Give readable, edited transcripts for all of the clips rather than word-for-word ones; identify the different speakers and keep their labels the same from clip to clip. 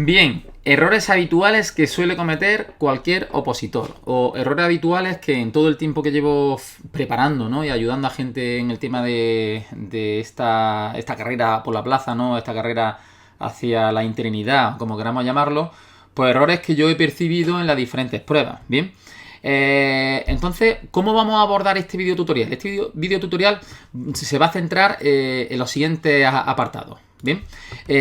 Speaker 1: Bien, errores habituales que suele cometer cualquier opositor o errores habituales que en todo el tiempo que llevo preparando, ¿no? Y ayudando a gente en el tema de esta carrera por la plaza, ¿no? Esta carrera hacia la interinidad, como queramos llamarlo, pues errores que yo he percibido en las diferentes pruebas, ¿bien? Entonces, ¿cómo vamos a abordar este video tutorial? Este video tutorial se va a centrar en los siguientes apartados. Bien,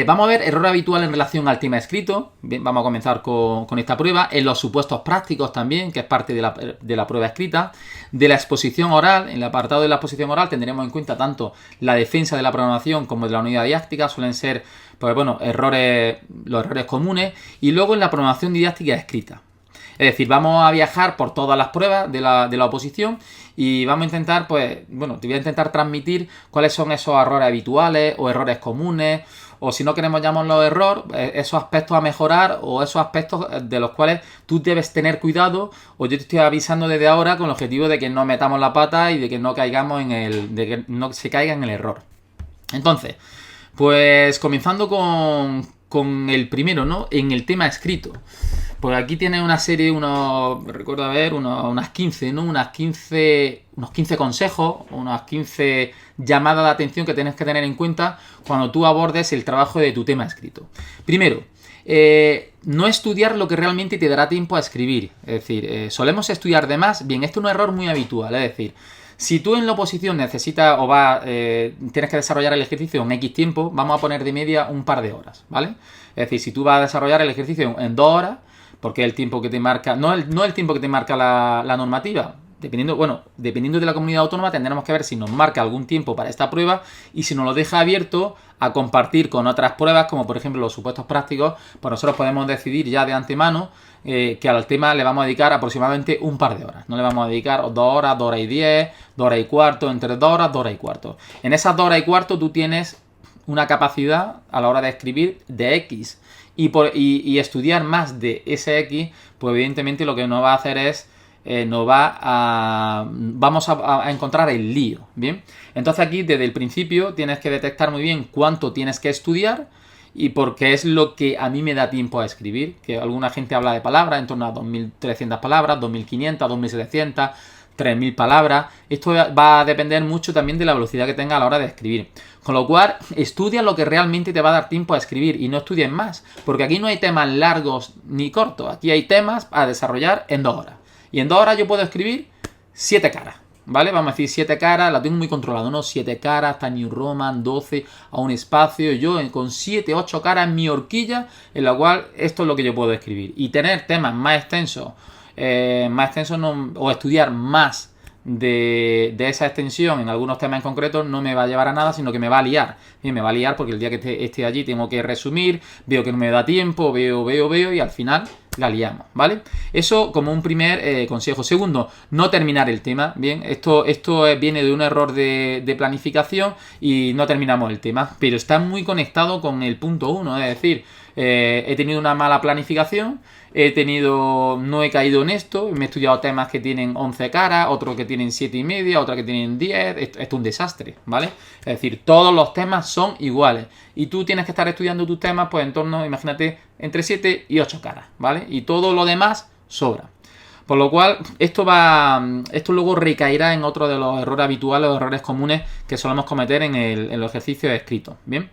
Speaker 1: vamos a ver error habitual en relación al tema escrito. Bien, vamos a comenzar con esta prueba. En los supuestos prácticos también, que es parte de la prueba escrita. De la exposición oral, en el apartado de la exposición oral tendremos en cuenta tanto la defensa de la programación como de la unidad didáctica. Suelen ser, pues bueno, los errores comunes. Y luego en la programación didáctica escrita. Es decir, vamos a viajar por todas las pruebas de la oposición y vamos a intentar, pues, bueno, te voy a intentar transmitir cuáles son esos errores habituales o errores comunes, o si no queremos llamarlo error, esos aspectos a mejorar o esos aspectos de los cuales tú debes tener cuidado, o yo te estoy avisando desde ahora con el objetivo de que no metamos la pata y de que no caigamos de que no se caiga en el error. Entonces, pues comenzando con el primero, ¿no? En el tema escrito. Pues aquí tienes una serie, recuerdo haber, unas 15, ¿no? Unos 15 consejos, unas 15 llamadas de atención que tienes que tener en cuenta cuando tú abordes el trabajo de tu tema escrito. Primero, no estudiar lo que realmente te dará tiempo a escribir. Es decir, solemos estudiar de más. Bien, esto es un error muy habitual. Es decir, si tú en la oposición necesitas tienes que desarrollar el ejercicio en X tiempo, vamos a poner de media un par de horas, ¿vale? Es decir, si tú vas a desarrollar el ejercicio en 2 horas, porque es el tiempo que te marca, no el tiempo que te marca la normativa, dependiendo de la comunidad autónoma tendremos que ver si nos marca algún tiempo para esta prueba y si nos lo deja abierto a compartir con otras pruebas, como por ejemplo los supuestos prácticos, pues nosotros podemos decidir ya de antemano que al tema le vamos a dedicar aproximadamente un par de horas. No le vamos a dedicar 2 horas, 2 horas y 10, 2 horas y cuarto, entre 2 horas, 2 horas y cuarto. En esas 2 horas y cuarto tú tienes una capacidad a la hora de escribir de X y estudiar más de ese X, pues evidentemente lo que nos va a hacer es vamos a encontrar el lío, ¿bien? Entonces aquí desde el principio tienes que detectar muy bien cuánto tienes que estudiar y porque es lo que a mí me da tiempo a escribir, que alguna gente habla de palabras en torno a 2.300 palabras, 2.500, 2.700, 3.000 palabras. Esto va a depender mucho también de la velocidad que tenga a la hora de escribir. Con lo cual, estudia lo que realmente te va a dar tiempo a escribir y no estudies más, porque aquí no hay temas largos ni cortos, aquí hay temas a desarrollar en 2 horas. Y en 2 horas yo puedo escribir 7 caras, ¿vale? Vamos a decir 7 caras, la tengo muy controlado, ¿no? 7 caras, New Roman, 12, a un espacio, yo con 7, 8 caras en mi horquilla, en la cual esto es lo que yo puedo escribir. Y tener temas más extensos o estudiar más de esa extensión en algunos temas en concreto no me va a llevar a nada, sino que me va a liar. Y me va a liar porque el día que esté allí tengo que resumir, veo que no me da tiempo, veo y al final la liamos, ¿vale? Eso como un primer consejo. Segundo, no terminar el tema, ¿bien? Esto viene de un error de planificación y no terminamos el tema, pero está muy conectado con el punto 1, es decir, he tenido una mala planificación, no he caído en esto, me he estudiado temas que tienen 11 caras, otros que tienen 7,5, otros que tienen 10, esto es un desastre, ¿vale? Es decir, todos los temas son iguales y tú tienes que estar estudiando tus temas pues en torno, imagínate, entre 7 y 8 caras, ¿vale? Y todo lo demás sobra. Por lo cual, esto luego recaerá en otro de los errores habituales o errores comunes que solemos cometer en los ejercicios escritos, ¿bien?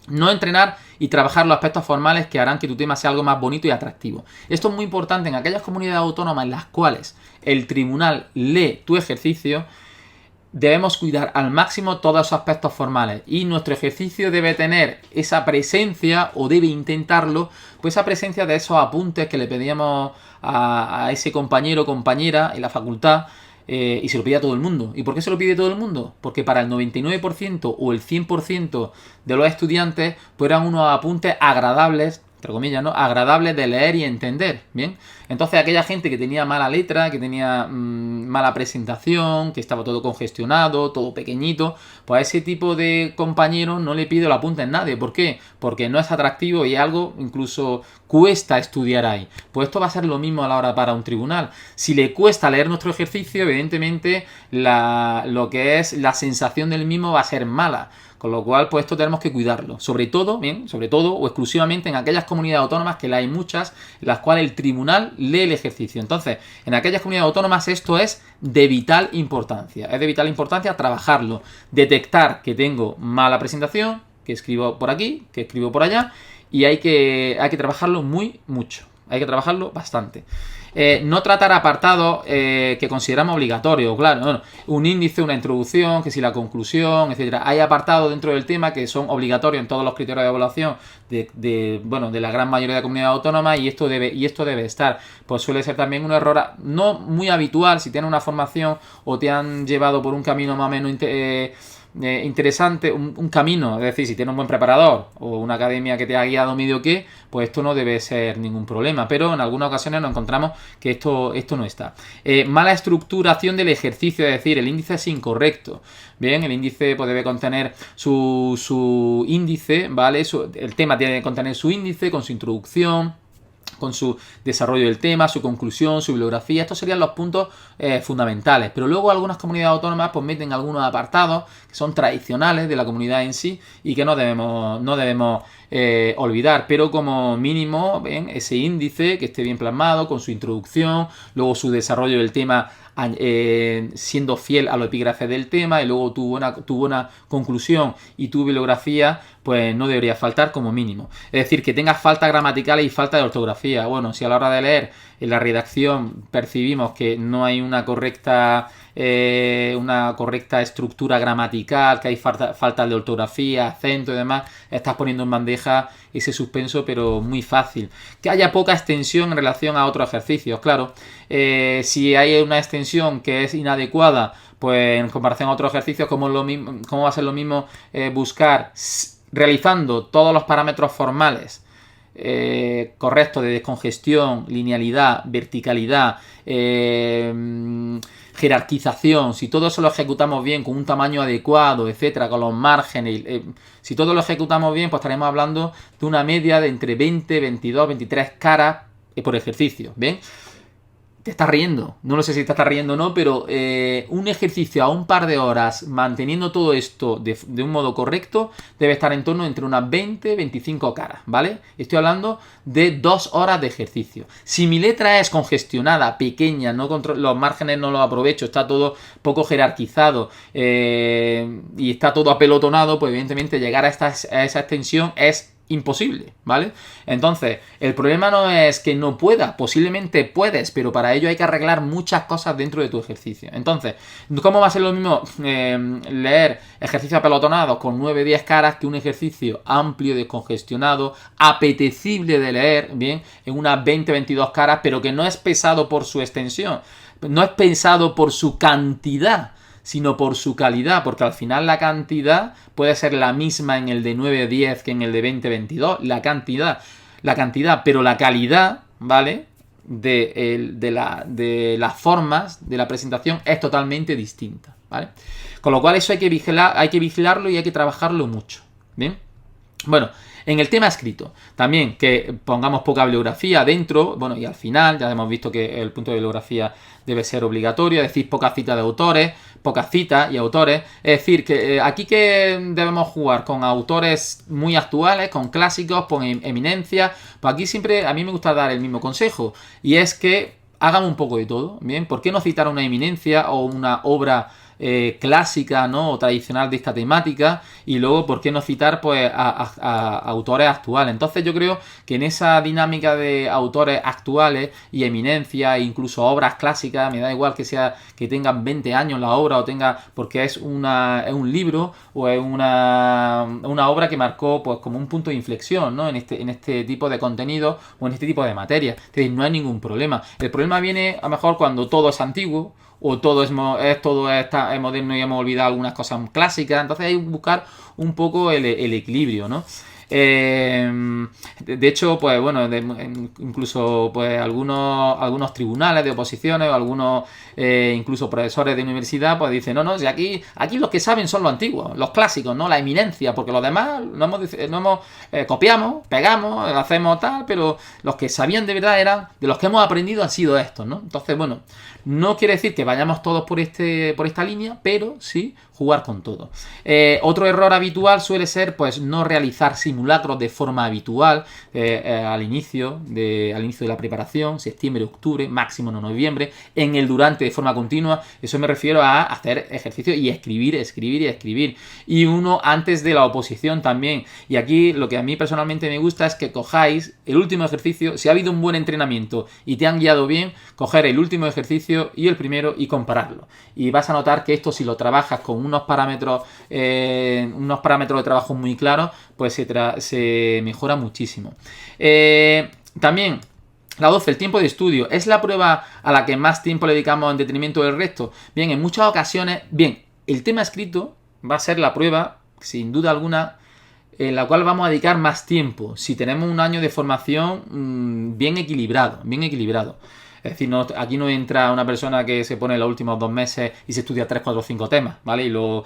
Speaker 1: No entrenar y trabajar los aspectos formales que harán que tu tema sea algo más bonito y atractivo. Esto es muy importante en aquellas comunidades autónomas en las cuales el tribunal lee tu ejercicio. Debemos cuidar al máximo todos esos aspectos formales y nuestro ejercicio debe tener esa presencia, o debe intentarlo, pues esa presencia de esos apuntes que le pedíamos a ese compañero o compañera en la facultad. Y se lo pide a todo el mundo. ¿Y por qué se lo pide todo el mundo? Porque para el 99% o el 100% de los estudiantes pues eran unos apuntes agradables, entre comillas, ¿no? Agradables de leer y entender, ¿bien? Entonces aquella gente que tenía mala letra, que tenía mala presentación, que estaba todo congestionado, todo pequeñito, pues a ese tipo de compañeros no le pido el apunte en nadie. ¿Por qué? Porque no es atractivo y algo incluso cuesta estudiar ahí. Pues esto va a ser lo mismo a la hora para un tribunal. Si le cuesta leer nuestro ejercicio, evidentemente lo que es la sensación del mismo va a ser mala. Con lo cual, pues esto tenemos que cuidarlo. Sobre todo o exclusivamente en aquellas comunidades autónomas, que hay muchas, en las cuales el tribunal lee el ejercicio. Entonces, en aquellas comunidades autónomas esto es de vital importancia. Es de vital importancia trabajarlo. Detectar que tengo mala presentación, que escribo por aquí, que escribo por allá, y hay que trabajarlo mucho. Hay que trabajarlo bastante. No tratar apartados que consideramos obligatorios, claro. Bueno, un índice, una introducción, que si la conclusión, etcétera. Hay apartados dentro del tema que son obligatorios en todos los criterios de evaluación de la gran mayoría de comunidades autónomas, y esto debe estar. Pues suele ser también un error no muy habitual si tienes una formación o te han llevado por un camino más o menos interesante, un camino, es decir, si tienes un buen preparador o una academia que te ha guiado medio que, pues esto no debe ser ningún problema, pero en algunas ocasiones nos encontramos que esto no está. Mala estructuración del ejercicio, es decir, el índice es incorrecto. Bien, el índice pues debe contener su índice, ¿vale? El tema tiene que contener su índice con su introducción, con su desarrollo del tema, su conclusión, su bibliografía. Estos serían los puntos fundamentales. Pero luego algunas comunidades autónomas pues meten algunos apartados que son tradicionales de la comunidad en sí y que no debemos olvidar. Pero como mínimo, ven, ese índice que esté bien plasmado, con su introducción, luego su desarrollo del tema siendo fiel a los epígrafes del tema, y luego tu buena conclusión y tu bibliografía, pues no debería faltar como mínimo. Es decir, que tengas faltas gramaticales y falta de ortografía. Bueno, si a la hora de leer en la redacción percibimos que no hay una correcta estructura gramatical, que hay falta de ortografía, acento y demás, estás poniendo en bandeja ese suspenso, pero muy fácil. Que haya poca extensión en relación a otros ejercicios, claro. Si hay una extensión que es inadecuada, pues en comparación a otros ejercicios, ¿cómo va a ser lo mismo buscar realizando todos los parámetros formales correctos de descongestión, linealidad, verticalidad, jerarquización? Si todo eso lo ejecutamos bien, con un tamaño adecuado, etcétera, con los márgenes, si todo lo ejecutamos bien, pues estaremos hablando de una media de entre 20, 22, 23 caras por ejercicio, ¿bien? Te estás riendo, no lo sé si te estás riendo o no, pero un ejercicio a un par de horas manteniendo todo esto de un modo correcto debe estar en torno entre unas 20, 25 caras, ¿vale? Estoy hablando de 2 horas de ejercicio. Si mi letra es congestionada, pequeña, los márgenes no los aprovecho, está todo poco jerarquizado y está todo apelotonado, pues evidentemente llegar a esa extensión es imposible, ¿vale? Entonces, el problema no es que no pueda, posiblemente puedes, pero para ello hay que arreglar muchas cosas dentro de tu ejercicio. Entonces, ¿cómo va a ser lo mismo leer ejercicios apelotonados con 9-10 caras que un ejercicio amplio, descongestionado, apetecible de leer, bien, en unas 20-22 caras, pero que no es pesado por su extensión, no es pesado por su cantidad, sino por su calidad, porque al final la cantidad puede ser la misma en el de 9-10 que en el de 20-22, la cantidad, pero la calidad, ¿vale?, de las formas de la presentación es totalmente distinta, ¿vale? Con lo cual eso hay que vigilarlo y hay que trabajarlo mucho, ¿bien? Bueno, en el tema escrito, también que pongamos poca bibliografía dentro, bueno, y al final ya hemos visto que el punto de bibliografía debe ser obligatorio, es decir, pocas citas de autores, pocas citas y autores, es decir, que aquí que debemos jugar con autores muy actuales, con clásicos, con eminencia, pues aquí siempre a mí me gusta dar el mismo consejo, y es que hagan un poco de todo, ¿bien? ¿Por qué no citar una eminencia o una obra clásica, ¿no?, o tradicional de esta temática, y luego por qué no citar pues a autores actuales? Entonces yo creo que en esa dinámica de autores actuales y eminencia e incluso obras clásicas, me da igual que tengan 20 años la obra o porque es un libro o es una obra que marcó pues como un punto de inflexión, ¿no?, en este tipo de contenido o en este tipo de materia. Es decir, no hay ningún problema. El problema viene a lo mejor cuando todo es antiguo o todo es moderno y hemos olvidado algunas cosas clásicas. Entonces hay que buscar un poco el equilibrio, ¿no? De hecho, pues bueno, incluso pues algunos tribunales de oposiciones o algunos incluso profesores de universidad pues dicen, no, si aquí los que saben son los antiguos, los clásicos, ¿no? La eminencia, porque los demás copiamos, pegamos, hacemos tal, pero los que sabían de verdad eran, de los que hemos aprendido han sido estos, ¿no? Entonces, bueno, no quiere decir que vayamos todos por esta línea, pero sí jugar con todo. Otro error habitual suele ser pues no realizar simulacros de forma habitual al inicio de la preparación, septiembre, octubre, máximo en noviembre, en el durante de forma continua. Eso me refiero a hacer ejercicio y escribir. Y uno antes de la oposición también. Y aquí lo que a mí personalmente me gusta es que cojáis el último ejercicio. Si ha habido un buen entrenamiento y te han guiado bien, coger el último ejercicio y el primero y compararlo. Y vas a notar que esto, si lo trabajas con unos parámetros de trabajo muy claros, pues se mejora muchísimo. También la 12, el tiempo de estudio. ¿Es la prueba a la que más tiempo le dedicamos en detrimento del resto? Bien, en muchas ocasiones, el tema escrito va a ser la prueba, sin duda alguna, en la cual vamos a dedicar más tiempo, si tenemos un año de formación bien equilibrado. Es decir, aquí no entra una persona que se pone los últimos 2 meses y se estudia 3, 4, 5 temas, ¿vale? Y luego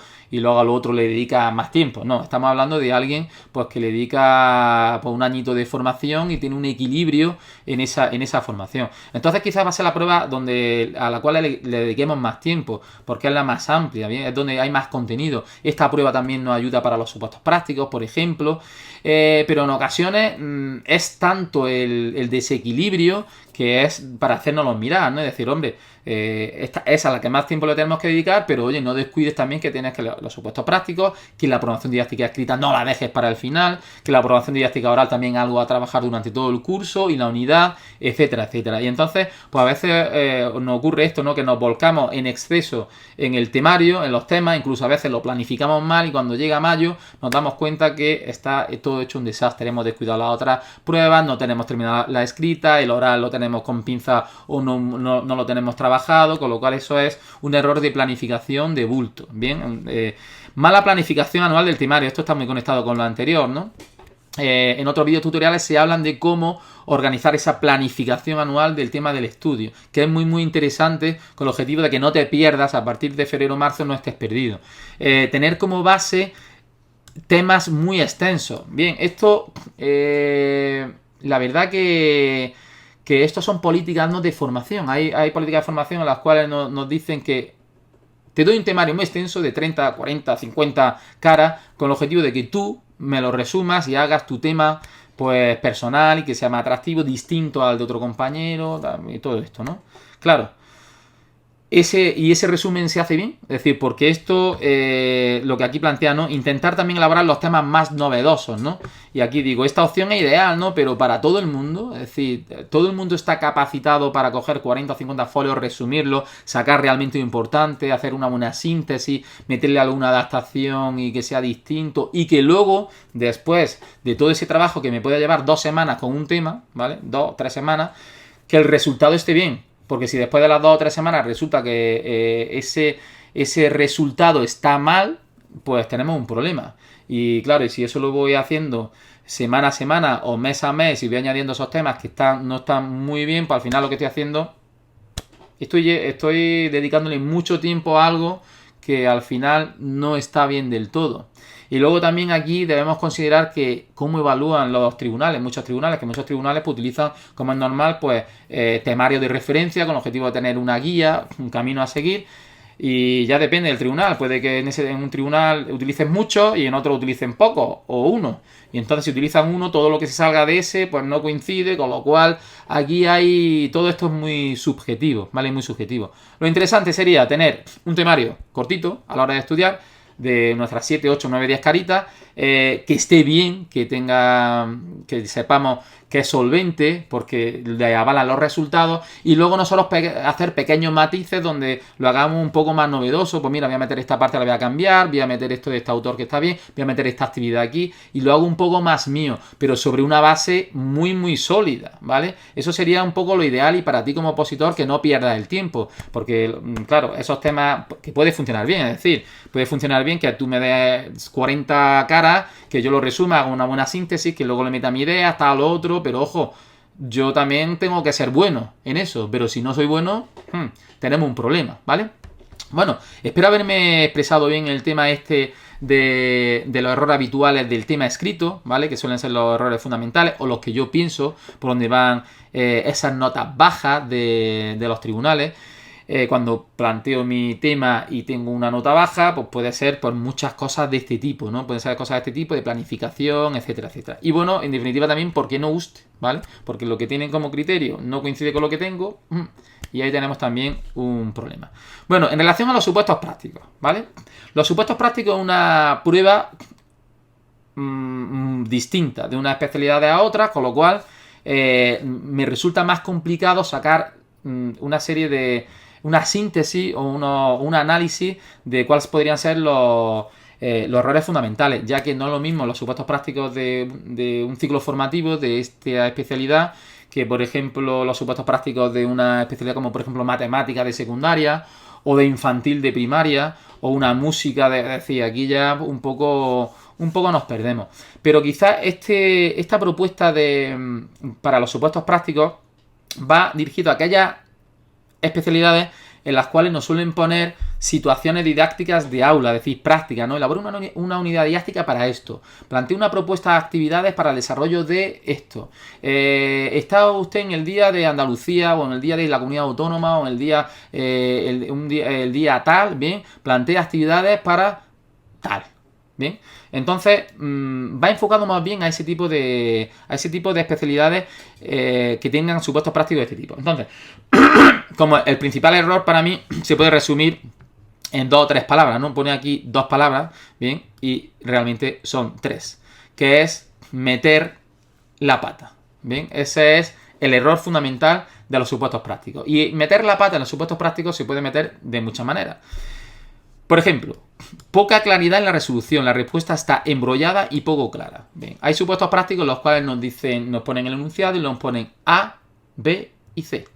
Speaker 1: a lo otro le dedica más tiempo. No, estamos hablando de alguien pues que le dedica pues, un añito de formación y tiene un equilibrio en esa formación. Entonces quizás va a ser la prueba a la cual le dediquemos más tiempo, porque es la más amplia, ¿bien? Es donde hay más contenido. Esta prueba también nos ayuda para los supuestos prácticos, por ejemplo. Pero en ocasiones es tanto el desequilibrio que es para hacernoslo mirar, ¿no? Es decir, hombre, esta es a la que más tiempo le tenemos que dedicar, pero oye, no descuides también que tienes que los supuestos prácticos, que la programación didáctica escrita no la dejes para el final, que la programación didáctica oral también algo a trabajar durante todo el curso y la unidad, etcétera, etcétera. Y entonces, pues a veces nos ocurre esto, ¿no? Que nos volcamos en exceso en el temario, en los temas, incluso a veces lo planificamos mal y cuando llega mayo nos damos cuenta que está todo hecho un desastre. Hemos descuidado las otras pruebas, no tenemos terminada la escrita, el oral lo tenemos con pinza o no lo tenemos trabajado, con lo cual eso es un error de planificación de bulto. Bien, mala planificación anual del temario. Esto está muy conectado con lo anterior, ¿no? En otros vídeos tutoriales se hablan de cómo organizar esa planificación anual del tema del estudio, que es muy interesante con el objetivo de que no te pierdas, a partir de febrero o marzo no estés perdido. Tener como base temas muy extensos. Bien, esto la verdad que estos son políticas no de formación. Hay políticas de formación en las cuales nos dicen que te doy un temario muy extenso de 30, 40, 50 caras con el objetivo de que tú me lo resumas y hagas tu tema pues personal y que sea más atractivo, distinto al de otro compañero y todo esto, ¿no? Claro. Ese resumen se hace bien, es decir, porque esto, lo que aquí plantea, ¿no? Intentar también elaborar los temas más novedosos, ¿no? Y aquí digo, esta opción es ideal, ¿no? Pero para todo el mundo, es decir, todo el mundo está capacitado para coger 40 o 50 folios, resumirlo, sacar realmente lo importante, hacer una buena síntesis, meterle alguna adaptación y que sea distinto, y que luego, después de todo ese trabajo que me puede llevar 2 semanas con un tema, ¿vale? 2, 3 semanas, que el resultado esté bien. Porque si después de las 2 o 3 semanas resulta que ese resultado está mal, pues tenemos un problema. Y claro, y si eso lo voy haciendo semana a semana o mes a mes y voy añadiendo esos temas que no están muy bien, pues al final lo que estoy haciendo, estoy dedicándole mucho tiempo a algo que al final no está bien del todo. Y luego también aquí debemos considerar que cómo evalúan los tribunales, muchos tribunales pues utilizan, como es normal, pues temarios de referencia con el objetivo de tener una guía, un camino a seguir. Y ya depende del tribunal, puede que en un tribunal utilicen mucho y en otro utilicen poco o uno. Y entonces si utilizan uno, todo lo que se salga de ese pues no coincide, con lo cual aquí todo esto es muy subjetivo, ¿vale? Muy subjetivo. Lo interesante sería tener un temario cortito a la hora de estudiar, de nuestras 7, 8, 9, 10 caritas, que esté bien, que sepamos que es solvente, porque le avalan los resultados, y luego nosotros hacer pequeños matices donde lo hagamos un poco más novedoso. Pues mira, voy a meter esta parte, la voy a cambiar, voy a meter esto de este autor que está bien, voy a meter esta actividad aquí, y lo hago un poco más mío, pero sobre una base muy, muy sólida, ¿vale? Eso sería un poco lo ideal, y para ti como opositor que no pierdas el tiempo, porque, claro, esos temas que puede funcionar bien, es decir, puede funcionar bien que tú me des 40 caras, que yo lo resuma, haga una buena síntesis, que luego le meta mi idea, hasta lo otro, pero ojo, yo también tengo que ser bueno en eso, pero si no soy bueno, tenemos un problema, ¿vale? Bueno, espero haberme expresado bien el tema este de los errores habituales del tema escrito, ¿vale? Que suelen ser los errores fundamentales, o los que yo pienso, por donde van esas notas bajas de los tribunales. Cuando planteo mi tema y tengo una nota baja, pues puede ser por muchas cosas de este tipo, ¿no? Pueden ser cosas de este tipo, de planificación, etcétera, etcétera. Y bueno, en definitiva también, porque no guste, ¿vale? Porque lo que tienen como criterio no coincide con lo que tengo, y ahí tenemos también un problema. Bueno, en relación a los supuestos prácticos, ¿vale? Los supuestos prácticos es una prueba distinta de una especialidad a otra, con lo cual me resulta más complicado sacar una síntesis o un análisis de cuáles podrían ser los errores fundamentales, ya que no es lo mismo los supuestos prácticos de un ciclo formativo de esta especialidad que, por ejemplo, los supuestos prácticos de una especialidad como, por ejemplo, matemática de secundaria o de infantil de primaria o una música es decir, aquí ya un poco nos perdemos. Pero quizás esta propuesta para los supuestos prácticos va dirigido a aquellas especialidades en las cuales nos suelen poner situaciones didácticas de aula, es decir, prácticas, ¿no? Elabora una unidad didáctica para esto. Plantea una propuesta de actividades para el desarrollo de esto. ¿Está usted en el día de Andalucía o en el día de la comunidad autónoma o en el día, el día tal? Bien, plantea actividades para tal. Bien, entonces va enfocado más bien a ese tipo de especialidades que tengan supuestos prácticos de este tipo. Entonces, como el principal error para mí se puede resumir en 2 o 3 palabras, ¿no? Pone aquí 2 palabras, bien, y realmente son 3, que es meter la pata, bien, ese es el error fundamental de los supuestos prácticos. Y meter la pata en los supuestos prácticos se puede meter de muchas maneras. Por ejemplo, poca claridad en la resolución, la respuesta está embrollada y poco clara. Bien, hay supuestos prácticos en los cuales nos ponen el enunciado y nos ponen A, B y C.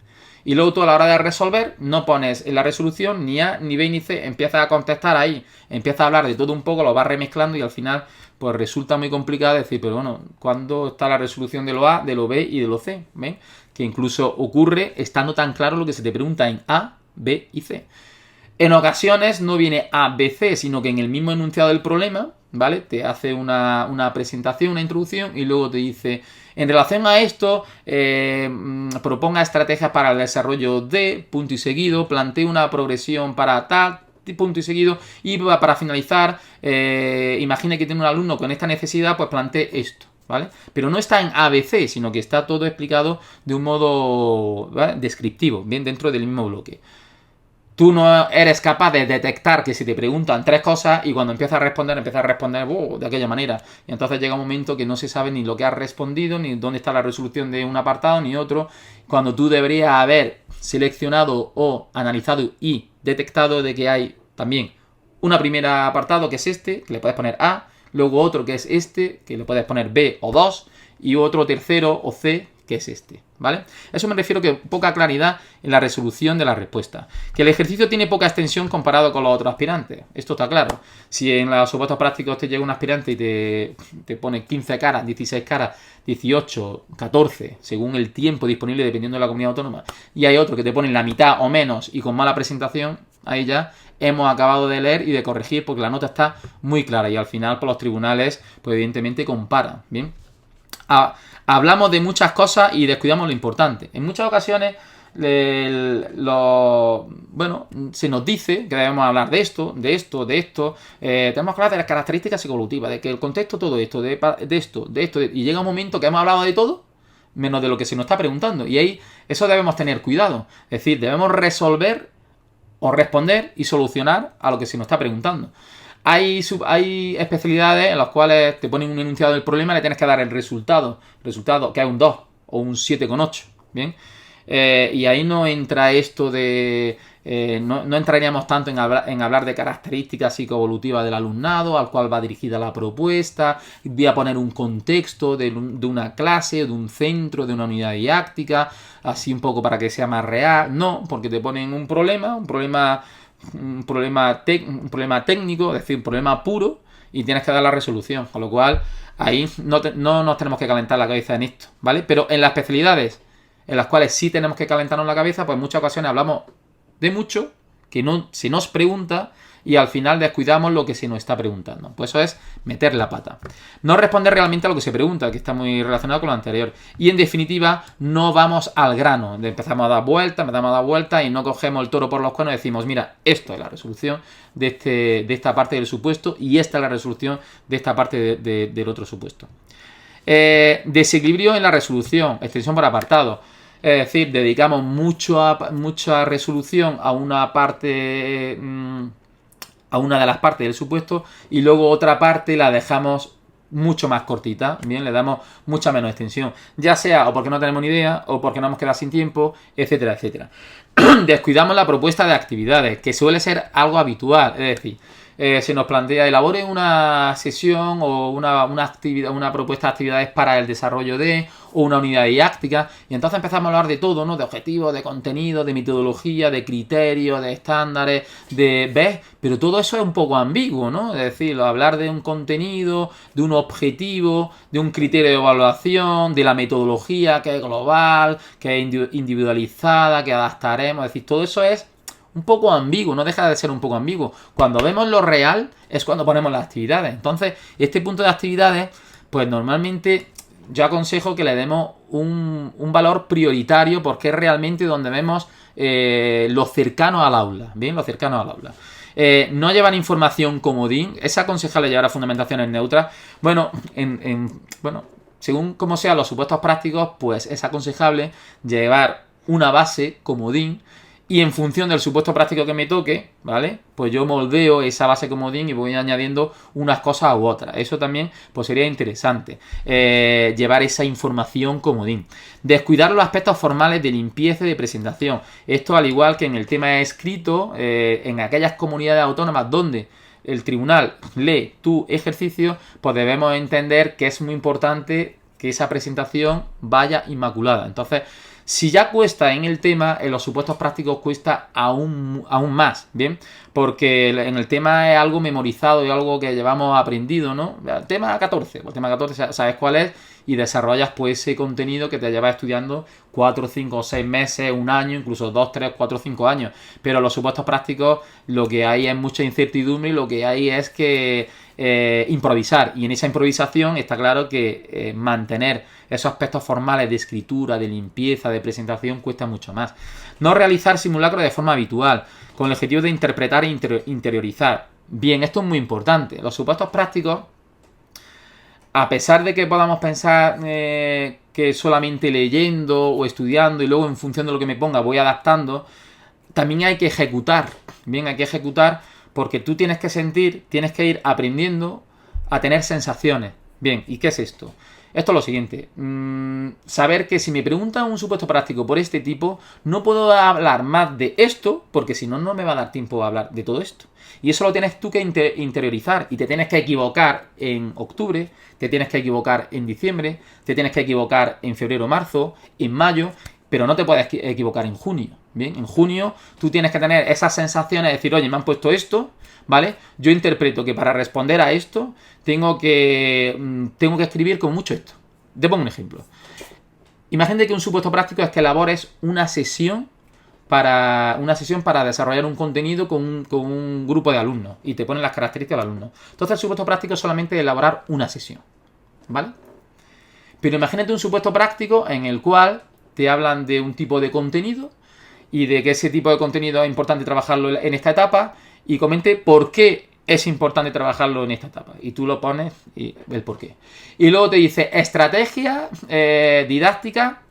Speaker 1: Y luego tú a la hora de resolver no pones en la resolución ni A, ni B, ni C, empiezas a contestar ahí, empiezas a hablar de todo un poco, lo vas remezclando y al final pues resulta muy complicado decir, pero bueno, ¿cuándo está la resolución de lo A, de lo B y de lo C? ¿Ven? Que incluso ocurre estando tan claro lo que se te pregunta en A, B y C. En ocasiones no viene A, B, C, sino que en el mismo enunciado del problema, ¿vale? Te hace una presentación, una introducción y luego te dice, en relación a esto, proponga estrategias para el desarrollo de, punto y seguido, plantee una progresión para tal, punto y seguido, y para finalizar, imagine que tiene un alumno con esta necesidad, pues plantee esto, ¿vale? Pero no está en ABC, sino que está todo explicado de un modo, ¿vale?, descriptivo, bien dentro del mismo bloque. Tú no eres capaz de detectar que si te preguntan 3 cosas y cuando empiezas a responder de aquella manera. Y entonces llega un momento que no se sabe ni lo que has respondido, ni dónde está la resolución de un apartado, ni otro. Cuando tú deberías haber seleccionado o analizado y detectado de que hay también un primer apartado que es este, que le puedes poner A, luego otro que es este, que le puedes poner B o 2, y otro tercero o C, que es este, ¿vale? Eso me refiero que poca claridad en la resolución de la respuesta. Que el ejercicio tiene poca extensión comparado con los otros aspirantes. Esto está claro. Si en los supuestos prácticos te llega un aspirante y te pone 15 caras, 16 caras, 18, 14, según el tiempo disponible dependiendo de la comunidad autónoma, y hay otro que te pone la mitad o menos y con mala presentación, ahí ya hemos acabado de leer y de corregir porque la nota está muy clara y al final por los tribunales pues evidentemente comparan, ¿bien? Hablamos de muchas cosas y descuidamos lo importante. En muchas ocasiones se nos dice que debemos hablar de esto. Tenemos que hablar de las características evolutivas, de que el contexto, todo esto, de esto, y llega un momento que hemos hablado de todo, menos de lo que se nos está preguntando. Y ahí eso debemos tener cuidado. Es decir, debemos resolver o responder y solucionar a lo que se nos está preguntando. Hay especialidades en las cuales te ponen un enunciado del problema y le tienes que dar el resultado que es un 2 o un 7,8, ¿bien? Y ahí no entra esto de... no entraríamos tanto en hablar de características psicoevolutivas del alumnado, al cual va dirigida la propuesta, voy a poner un contexto de una clase, de un centro, de una unidad didáctica, así un poco para que sea más real. No, porque te ponen un problema técnico, es decir, un problema puro, y tienes que dar la resolución, con lo cual ahí no nos tenemos que calentar la cabeza en esto, ¿vale? Pero en las especialidades en las cuales sí tenemos que calentarnos la cabeza, pues en muchas ocasiones hablamos de mucho que no se nos pregunta y al final descuidamos lo que se nos está preguntando. Pues eso es meter la pata. No responder realmente a lo que se pregunta, que está muy relacionado con lo anterior. Y en definitiva, no vamos al grano. Empezamos a dar vueltas y no cogemos el toro por los cuernos y decimos, mira, esto es la resolución de esta parte del supuesto y esta es la resolución de esta parte del otro supuesto. Desequilibrio en la resolución, extensión por apartado. Es decir, dedicamos mucha resolución a una parte, a una de las partes del supuesto, y luego otra parte la dejamos mucho más cortita, bien, le damos mucha menos extensión, ya sea o porque no tenemos ni idea, o porque nos hemos quedado sin tiempo, etcétera, etcétera. Descuidamos la propuesta de actividades, que suele ser algo habitual, es decir, se nos plantea elabore una sesión o una propuesta de actividades para el desarrollo o una unidad didáctica, y entonces empezamos a hablar de todo, ¿no? De objetivos, de contenido, de metodología, de criterios, de estándares, ¿ves? Pero todo eso es un poco ambiguo, ¿no? Es decir, hablar de un contenido, de un objetivo, de un criterio de evaluación, de la metodología que es global, que es individualizada, que adaptaremos, es decir, todo eso es un poco ambiguo, no deja de ser un poco ambiguo. Cuando vemos lo real es cuando ponemos las actividades. Entonces, este punto de actividades, pues normalmente yo aconsejo que le demos un valor prioritario, porque es realmente donde vemos lo cercano al aula, ¿bien? Lo cercano al aula. No llevan información comodín, es aconsejable llevar a fundamentaciones neutras. Bueno, según como sean los supuestos prácticos, pues es aconsejable llevar una base comodín, y en función del supuesto práctico que me toque, ¿vale? Pues yo moldeo esa base comodín y voy añadiendo unas cosas u otras. Eso también pues sería interesante, llevar esa información comodín. Descuidar los aspectos formales de limpieza y de presentación. Esto, al igual que en el tema escrito, en aquellas comunidades autónomas donde el tribunal lee tu ejercicio, pues debemos entender que es muy importante que esa presentación vaya inmaculada. Entonces, si ya cuesta en el tema, en los supuestos prácticos cuesta aún más, ¿bien? Porque en el tema es algo memorizado y algo que llevamos aprendido, ¿no? El tema 14, el tema 14 sabes cuál es y desarrollas pues ese contenido que te llevas estudiando 4, 5, 6 meses, un año, incluso 2, 3, 4, 5 años. Pero los supuestos prácticos lo que hay es mucha incertidumbre y lo que hay es que improvisar, y en esa improvisación está claro que mantener esos aspectos formales de escritura, de limpieza, de presentación cuesta mucho más. No realizar simulacros de forma habitual, con el objetivo de interpretar e interiorizar. Bien, esto es muy importante. Los supuestos prácticos, a pesar de que podamos pensar que solamente leyendo o estudiando y luego en función de lo que me ponga voy adaptando, también hay que ejecutar. Bien, hay que ejecutar, porque tú tienes que sentir, tienes que ir aprendiendo a tener sensaciones. Bien, ¿y qué es esto? Esto es lo siguiente, saber que si me preguntan un supuesto práctico por este tipo, no puedo hablar más de esto, porque si no, no me va a dar tiempo a hablar de todo esto. Y eso lo tienes tú que interiorizar, y te tienes que equivocar en octubre, te tienes que equivocar en diciembre, te tienes que equivocar en febrero, marzo, en mayo, pero no te puedes equivocar en junio. Bien, en junio tú tienes que tener esas sensaciones de decir, oye, me han puesto esto, ¿vale? Yo interpreto que para responder a esto tengo que escribir con mucho esto. Te pongo un ejemplo. Imagínate que un supuesto práctico es que elabores una sesión para desarrollar un contenido con un grupo de alumnos y te ponen las características del alumno. Entonces el supuesto práctico es solamente elaborar una sesión, ¿vale? Pero imagínate un supuesto práctico en el cual te hablan de un tipo de contenido y de que ese tipo de contenido es importante trabajarlo en esta etapa, y comente por qué es importante trabajarlo en esta etapa. Y tú lo pones y el por qué. Y luego te dice estrategia didáctica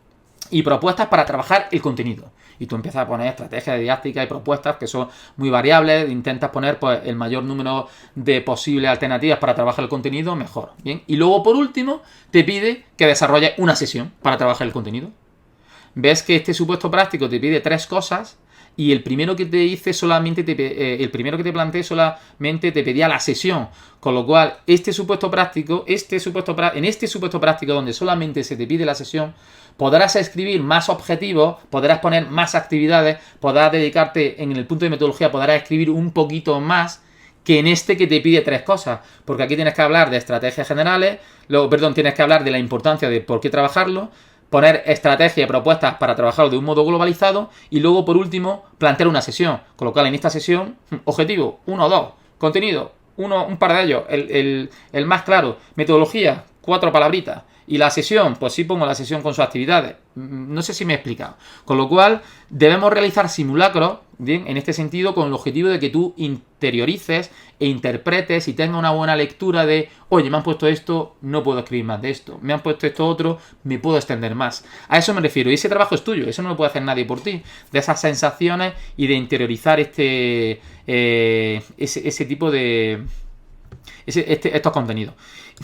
Speaker 1: y propuestas para trabajar el contenido. Y tú empiezas a poner estrategias de didáctica y propuestas que son muy variables, intentas poner pues el mayor número de posibles alternativas para trabajar el contenido, mejor. Bien. Y luego, por último, te pide que desarrolles una sesión para trabajar el contenido. Ves que este supuesto práctico te pide 3 cosas y el primero que te hice solamente el primero que te planteé solamente te pedía la sesión, con lo cual en este supuesto práctico donde solamente se te pide la sesión, podrás escribir más objetivos, podrás poner más actividades, podrás dedicarte en el punto de metodología, podrás escribir un poquito más que en este que te pide 3 cosas, porque aquí tienes que hablar de estrategias generales, tienes que hablar de la importancia de por qué trabajarlo, poner estrategias y propuestas para trabajarlo de un modo globalizado y luego, por último, plantear una sesión. Con lo cual, en esta sesión, objetivo, 1 o 2, contenido, un par de ellos, el más claro, metodología, 4 palabritas. Y la sesión, pues sí pongo la sesión con sus actividades. No sé si me he explicado. Con lo cual, debemos realizar simulacros, bien, en este sentido, con el objetivo de que tú interiorices e interpretes y tengas una buena lectura de, oye, me han puesto esto, no puedo escribir más de esto. Me han puesto esto otro, me puedo extender más. A eso me refiero. Y ese trabajo es tuyo, eso no lo puede hacer nadie por ti. De esas sensaciones y de interiorizar ese tipo de... estos contenidos.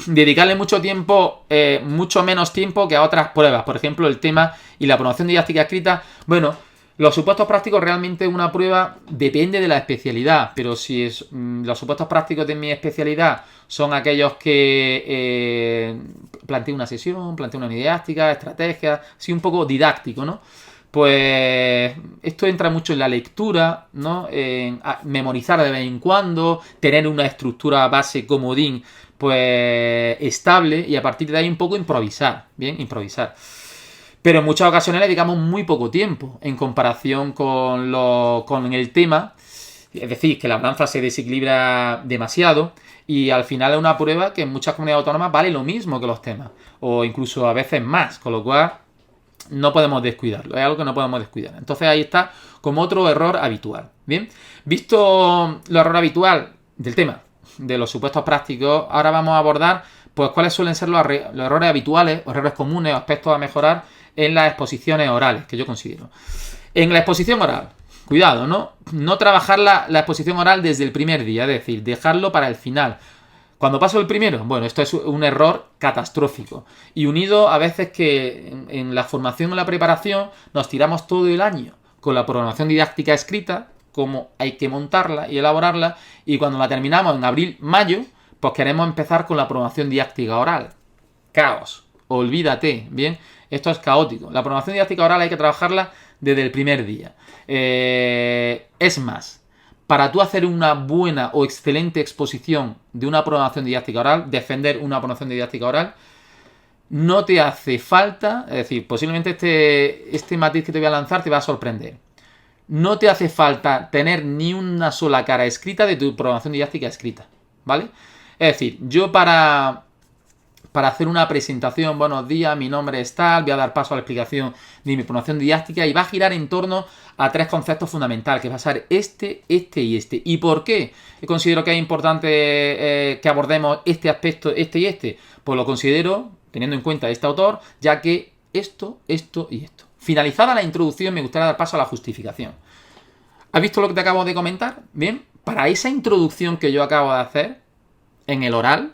Speaker 1: Dedicarle mucho tiempo, mucho menos tiempo que a otras pruebas. Por ejemplo, el tema y la promoción didáctica escrita. Bueno, los supuestos prácticos realmente una prueba depende de la especialidad. Pero si los supuestos prácticos de mi especialidad son aquellos que planteo una sesión, planteo una didáctica, estrategia, así un poco didáctico, ¿no? Pues esto entra mucho en la lectura, ¿no? En memorizar de vez en cuando, tener una estructura base comodín, pues estable, y a partir de ahí un poco improvisar, ¿bien? Improvisar. Pero en muchas ocasiones le dedicamos muy poco tiempo en comparación con el tema, es decir, que la balanza se desequilibra demasiado y al final es una prueba que en muchas comunidades autónomas vale lo mismo que los temas, o incluso a veces más, con lo cual no podemos descuidarlo, es algo que no podemos descuidar. Entonces ahí está como otro error habitual. Bien, visto lo error habitual del tema, de los supuestos prácticos, ahora vamos a abordar pues cuáles suelen ser los errores habituales, o errores comunes, o aspectos a mejorar en las exposiciones orales, que yo considero. En la exposición oral, cuidado, no trabajar la exposición oral desde el primer día, es decir, dejarlo para el final. Cuando paso el primero, bueno, esto es un error catastrófico. Y unido a veces que en la formación o la preparación nos tiramos todo el año con la programación didáctica escrita, cómo hay que montarla y elaborarla, y cuando la terminamos en abril, mayo, pues queremos empezar con la programación didáctica oral. Caos. Olvídate, ¿bien? Esto es caótico. La programación didáctica oral hay que trabajarla desde el primer día. Es más, para tú hacer una buena o excelente exposición de una programación didáctica oral, defender una programación didáctica oral, no te hace falta, es decir, posiblemente este matiz que te voy a lanzar te va a sorprender. No te hace falta tener ni una sola cara escrita de tu programación didáctica escrita, ¿vale? Es decir, yo para hacer una presentación, buenos días, mi nombre es tal, voy a dar paso a la explicación de mi programación didáctica y va a girar en torno a 3 conceptos fundamentales, que va a ser este y este. ¿Y por qué considero que es importante que abordemos este aspecto, este y este? Pues lo considero, teniendo en cuenta este autor, ya que esto y esto. Finalizada la introducción, me gustaría dar paso a la justificación. ¿Has visto lo que te acabo de comentar? Bien, para esa introducción que yo acabo de hacer en el oral,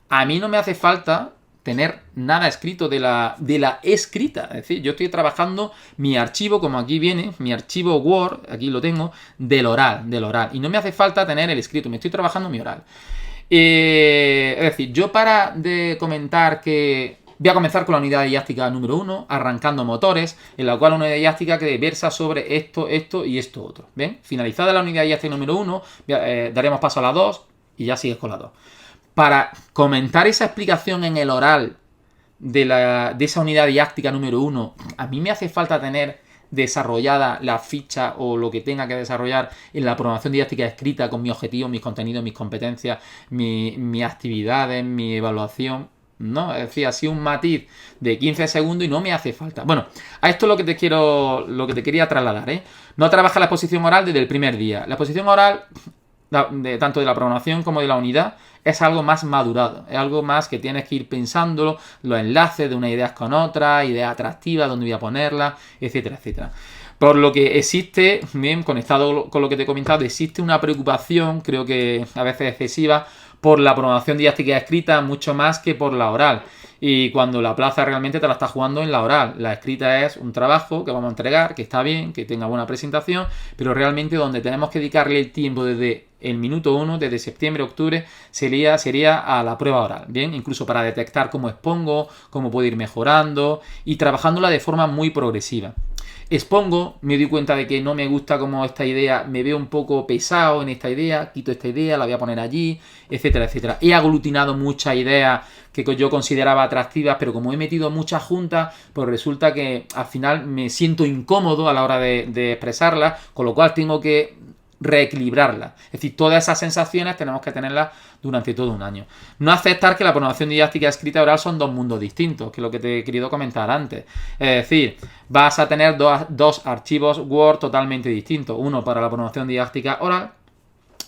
Speaker 1: a mí no me hace falta tener nada escrito de la escrita. Es decir, yo estoy trabajando mi archivo, como aquí viene, mi archivo Word, aquí lo tengo, del oral. Y no me hace falta tener el escrito, me estoy trabajando mi oral. Es decir, yo para de comentar que voy a comenzar con la unidad didáctica número 1, arrancando motores, en la cual una unidad didáctica que versa sobre esto y esto otro. ¿Bien? Finalizada la unidad didáctica número 1, daremos paso a la 2 y ya sigues con la 2. Para comentar esa explicación en el oral de esa unidad didáctica número 1, a mí me hace falta tener desarrollada la ficha o lo que tenga que desarrollar en la programación didáctica escrita con mis objetivos, mis contenidos, mis competencias, mis actividades, mi evaluación. No, es decir, así un matiz de 15 segundos y no me hace falta. Bueno, a esto es lo que te quería trasladar, ¿eh? No trabaja la exposición oral desde el primer día. La exposición oral, tanto de la programación como de la unidad, es algo más madurado, es algo más que tienes que ir pensándolo, los enlaces de una idea con otra, idea atractiva, dónde voy a ponerla, etcétera, etcétera. Por lo que existe, bien, conectado con lo que te he comentado, existe una preocupación, creo que a veces excesiva, por la programación didáctica escrita mucho más que por la oral. Y cuando la plaza realmente te la está jugando en la oral. La escrita es un trabajo que vamos a entregar, que está bien, que tenga buena presentación, pero realmente donde tenemos que dedicarle el tiempo desde el minuto 1, desde septiembre, octubre, sería a la prueba oral, ¿bien? Incluso para detectar cómo expongo, cómo puedo ir mejorando y trabajándola de forma muy progresiva. Expongo, me doy cuenta de que no me gusta como esta idea, me veo un poco pesado en esta idea, quito esta idea, la voy a poner allí, etcétera, etcétera. He aglutinado muchas ideas que yo consideraba atractivas, pero como he metido muchas juntas, pues resulta que al final me siento incómodo a la hora de expresarlas, con lo cual tengo que reequilibrarla. Es decir, todas esas sensaciones tenemos que tenerlas durante todo un año. No aceptar que la programación didáctica escrita y oral son dos mundos distintos, que es lo que te he querido comentar antes. Es decir, vas a tener dos archivos Word totalmente distintos. Uno para la programación didáctica oral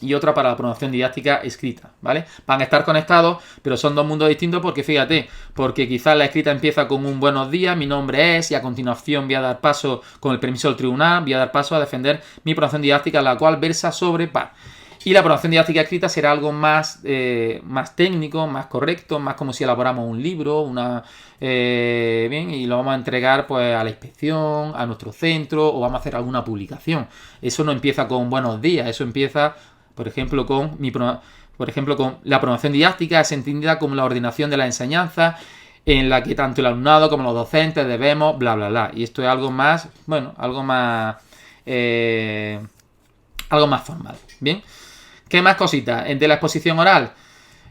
Speaker 1: y otra para la programación didáctica escrita, ¿vale? Van a estar conectados, pero son dos mundos distintos porque, fíjate, porque quizás la escrita empieza con un buenos días, mi nombre es, y a continuación voy a dar paso, con el permiso del tribunal, voy a dar paso a defender mi programación didáctica, la cual versa sobre par. Y la programación didáctica escrita será algo más técnico, más correcto, más como si elaboramos un libro, bien, y lo vamos a entregar pues a la inspección, a nuestro centro, o vamos a hacer alguna publicación. Eso no empieza con buenos días, eso empieza, por ejemplo, con la programación didáctica, es entendida como la ordenación de la enseñanza, en la que tanto el alumnado como los docentes debemos, bla, bla, bla. Y esto es algo más, bueno, algo más formal. Bien. ¿Qué más cositas? De la exposición oral.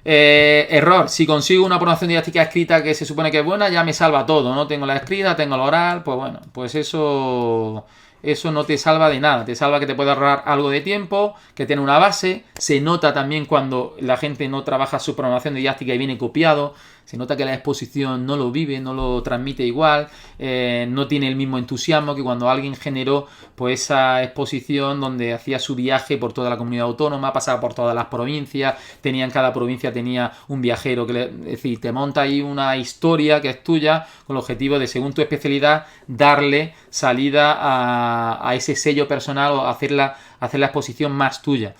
Speaker 1: Error. Si consigo una programación didáctica escrita que se supone que es buena, ya me salva todo. No tengo la escrita, tengo la oral, pues bueno, pues eso no te salva de nada. Te salva que te puede ahorrar algo de tiempo, que tiene una base. Se nota también cuando la gente no trabaja su programación didáctica y viene copiado. Se nota que la exposición no lo vive, no lo transmite igual, no tiene el mismo entusiasmo que cuando alguien generó pues esa exposición donde hacía su viaje por toda la comunidad autónoma, pasaba por todas las provincias, en cada provincia tenía un viajero, es decir, te monta ahí una historia que es tuya con el objetivo de, según tu especialidad, darle salida a ese sello personal o hacer la exposición más tuya.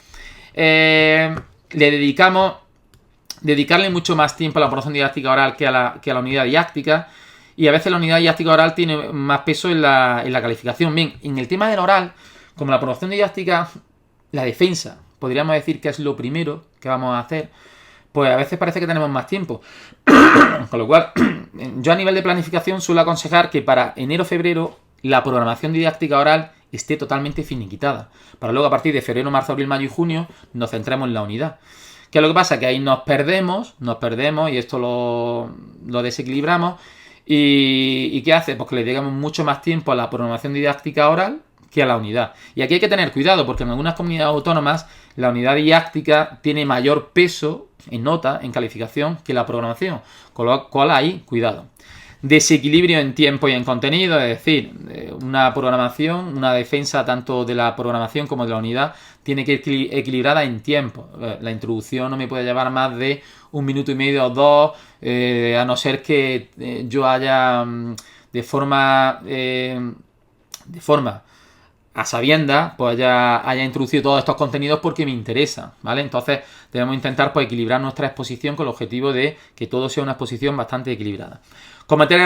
Speaker 1: Dedicarle mucho más tiempo a la programación didáctica oral que a la unidad didáctica, y a veces la unidad didáctica oral tiene más peso en la calificación. Bien, en el tema del oral, como la programación didáctica, la defensa, podríamos decir que es lo primero que vamos a hacer, pues a veces parece que tenemos más tiempo. Con lo cual, yo a nivel de planificación suelo aconsejar que para enero-febrero la programación didáctica oral esté totalmente finiquitada, para luego a partir de febrero, marzo, abril, mayo y junio nos centremos en la unidad. ¿Qué es lo que pasa? Que ahí nos perdemos y esto lo desequilibramos. ¿Y qué hace? Pues que le dedicamos mucho más tiempo a la programación didáctica oral que a la unidad. Y aquí hay que tener cuidado porque en algunas comunidades autónomas la unidad didáctica tiene mayor peso en nota, en calificación, que la programación. Con lo cual ahí, cuidado. Desequilibrio en tiempo y en contenido, es decir, una programación, una defensa tanto de la programación como de la unidad tiene que ir equilibrada en tiempo. La introducción no me puede llevar más de 1 minuto y medio o 2, a no ser que yo haya de forma a sabiendas, pues haya introducido todos estos contenidos porque me interesa, ¿vale? Entonces debemos intentar pues equilibrar nuestra exposición con el objetivo de que todo sea una exposición bastante equilibrada. Cometer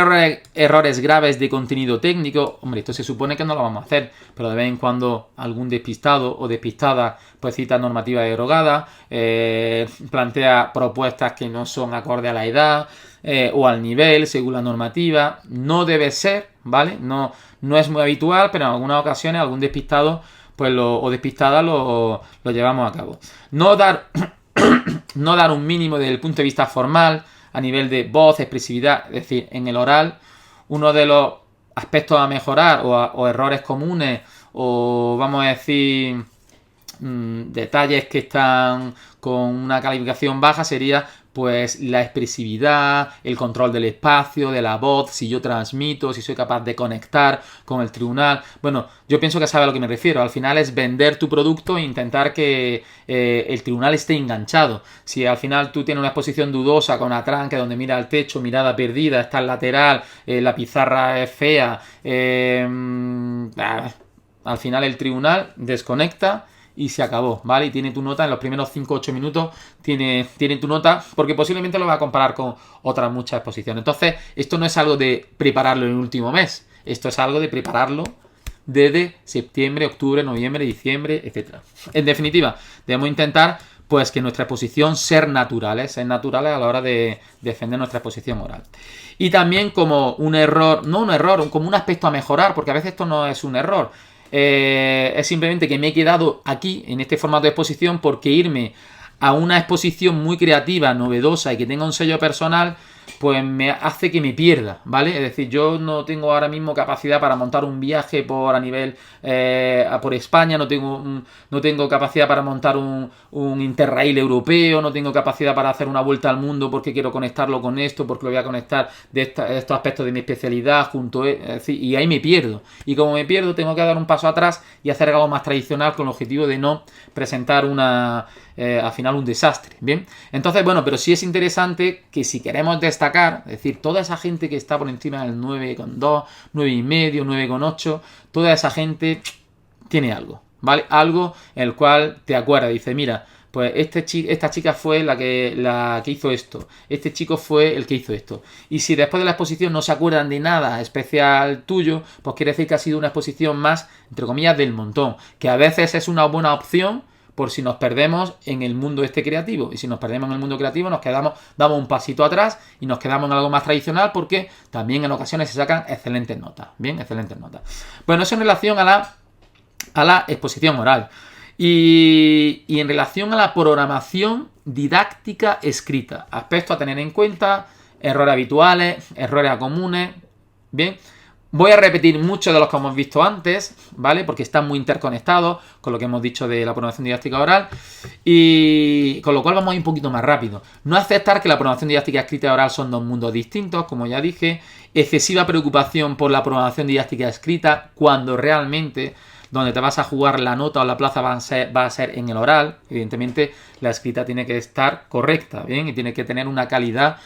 Speaker 1: errores graves de contenido técnico, hombre, esto se supone que no lo vamos a hacer, pero de vez en cuando algún despistado o despistada pues cita normativa derogada, plantea propuestas que no son acorde a la edad o al nivel según la normativa. No debe ser, ¿vale? No es muy habitual, pero en algunas ocasiones algún despistado pues o despistada lo llevamos a cabo. No dar un mínimo desde el punto de vista formal, a nivel de voz, expresividad, es decir, en el oral, uno de los aspectos a mejorar o errores comunes o vamos a decir detalles que están con una calificación baja sería pues la expresividad, el control del espacio, de la voz, si yo transmito, si soy capaz de conectar con el tribunal. Bueno, yo pienso que sabe a lo que me refiero. Al final es vender tu producto e intentar que el tribunal esté enganchado. Si al final tú tienes una exposición dudosa con atranque donde mira al techo, mirada perdida, está al lateral, la pizarra es fea, al final el tribunal desconecta y se acabó, ¿vale? Y tiene tu nota en los primeros 5 o 8 minutos, tiene tu nota, porque posiblemente lo va a comparar con otras muchas exposiciones. Entonces, esto no es algo de prepararlo en el último mes, esto es algo de prepararlo desde septiembre, octubre, noviembre, diciembre, etcétera. En definitiva, debemos intentar pues que nuestra exposición ser naturales a la hora de defender nuestra exposición oral. Y también como un error, no un error, como un aspecto a mejorar, porque a veces esto no es un error, es simplemente que me he quedado aquí en este formato de exposición porque irme a una exposición muy creativa, novedosa y que tenga un sello personal, pues me hace que me pierda, ¿vale? Es decir, yo no tengo ahora mismo capacidad para montar un viaje por España, no tengo capacidad para montar un Interrail europeo, no tengo capacidad para hacer una vuelta al mundo porque quiero conectarlo con esto, porque lo voy a conectar de estos aspectos de mi especialidad es decir, y ahí me pierdo. Y como me pierdo, tengo que dar un paso atrás y hacer algo más tradicional con el objetivo de no presentar al final un desastre, ¿bien? Entonces, bueno, pero sí es interesante que si queremos destacar, es decir, toda esa gente que está por encima del 9,2, 9,5, 9,8, toda esa gente tiene algo, ¿vale? Algo en el cual te acuerdas, dice, mira, pues esta chica fue la que hizo esto, este chico fue el que hizo esto. Y si después de la exposición no se acuerdan de nada especial tuyo, pues quiere decir que ha sido una exposición más, entre comillas, del montón, que a veces es una buena opción por si nos perdemos en el mundo creativo. Y si nos perdemos en el mundo creativo, damos un pasito atrás y nos quedamos en algo más tradicional porque también en ocasiones se sacan excelentes notas. Bien, excelentes notas. Bueno, eso en relación a la exposición oral. Y en relación a la programación didáctica escrita. Aspectos a tener en cuenta, errores habituales, errores comunes. Bien. Voy a repetir muchos de los que hemos visto antes, ¿vale? Porque están muy interconectados con lo que hemos dicho de la programación didáctica oral. Y con lo cual vamos a ir un poquito más rápido. No aceptar que la programación didáctica escrita y oral son dos mundos distintos, como ya dije. Excesiva preocupación por la programación didáctica escrita cuando realmente donde te vas a jugar la nota o la plaza va a ser en el oral. Evidentemente la escrita tiene que estar correcta, ¿bien? Y tiene que tener una calidad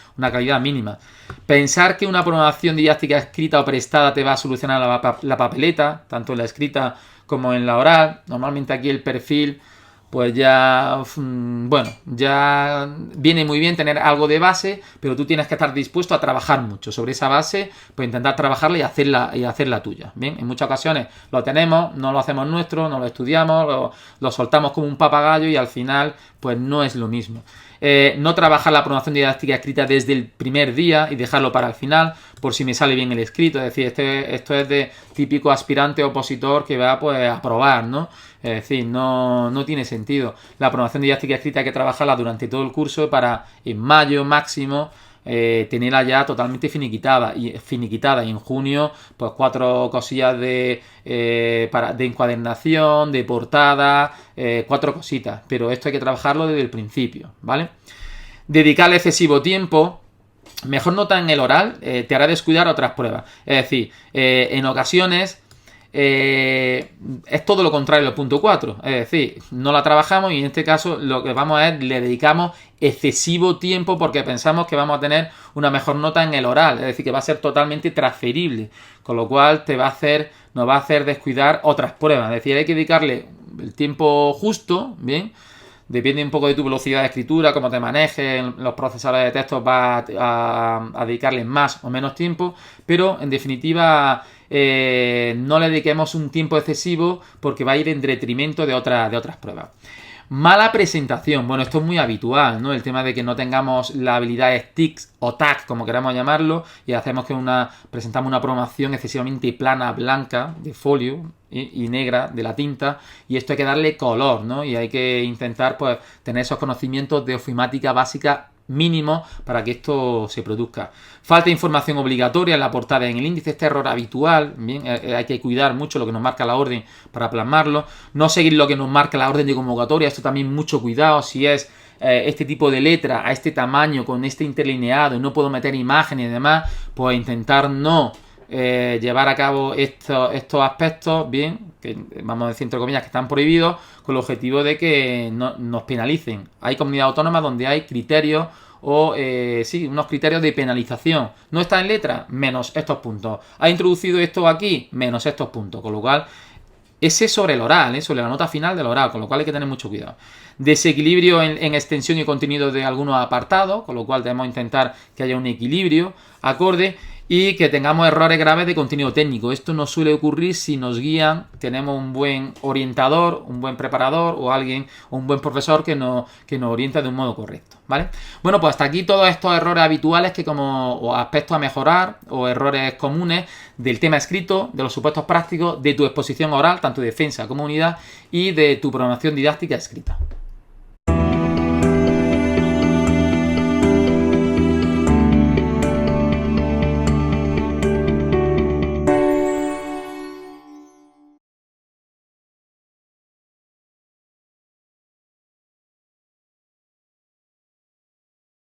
Speaker 1: mínima. Pensar que una programación didáctica escrita o prestada te va a solucionar la papeleta, tanto en la escrita como en la oral. Normalmente aquí el perfil, pues ya, bueno, ya viene muy bien tener algo de base, pero tú tienes que estar dispuesto a trabajar mucho sobre esa base, pues intentar trabajarla y hacerla tuya. Bien, en muchas ocasiones lo tenemos, no lo hacemos nuestro, no lo estudiamos, lo soltamos como un papagayo y al final, pues no es lo mismo. No trabajar la programación didáctica escrita desde el primer día y dejarlo para el final, por si me sale bien el escrito. Es decir, esto es de típico aspirante opositor que va pues a probar, ¿no? Es decir, no tiene sentido. La programación didáctica escrita hay que trabajarla durante todo el curso para en mayo máximo tenerla ya totalmente finiquitada y en junio pues 4 cosillas de encuadernación, de portada, 4 cositas, pero esto hay que trabajarlo desde el principio, ¿vale? Dedicarle excesivo tiempo. Mejor nota en el oral te hará descuidar otras pruebas, es decir, en ocasiones es todo lo contrario al punto 4, es decir, no la trabajamos y en este caso lo que vamos a es, le dedicamos excesivo tiempo porque pensamos que vamos a tener una mejor nota en el oral, es decir, que va a ser totalmente transferible, con lo cual nos va a hacer descuidar otras pruebas, es decir, hay que dedicarle el tiempo justo, bien. Depende un poco de tu velocidad de escritura, cómo te manejes, los procesadores de textos vas a dedicarle más o menos tiempo, pero en definitiva no le dediquemos un tiempo excesivo porque va a ir en detrimento de otras pruebas. Mala presentación. Bueno, esto es muy habitual, ¿no? El tema de que no tengamos la habilidad de TICS o TAC, como queramos llamarlo, y hacemos que presentamos una programación excesivamente plana, blanca, de folio y negra, de la tinta, y esto hay que darle color, ¿no? Y hay que intentar, pues, tener esos conocimientos de ofimática básica mínimo para que esto se produzca. Falta de información obligatoria en la portada en el índice, este error habitual, bien, hay que cuidar mucho lo que nos marca la orden para plasmarlo, no seguir lo que nos marca la orden de convocatoria, esto también mucho cuidado, si es este tipo de letra a este tamaño con este interlineado y no puedo meter imágenes y demás, pues intentar no llevar a cabo estos aspectos, bien, que vamos a decir entre comillas que están prohibidos, con el objetivo de que no nos penalicen. Hay comunidades autónomas donde hay criterios unos criterios de penalización. No está en letra, menos estos puntos. Ha introducido esto aquí, menos estos puntos. Con lo cual, ese sobre el oral, sobre la nota final del oral, con lo cual hay que tener mucho cuidado. Desequilibrio en extensión y contenido de algunos apartados, con lo cual debemos intentar que haya un equilibrio acorde y que tengamos errores graves de contenido técnico. Esto no suele ocurrir si nos guían, tenemos un buen orientador, un buen preparador o alguien, o un buen profesor que nos orienta de un modo correcto, ¿vale? Bueno, pues hasta aquí todos estos errores habituales o aspectos a mejorar o errores comunes del tema escrito, de los supuestos prácticos, de tu exposición oral, tanto de defensa como unidad, y de tu programación didáctica escrita.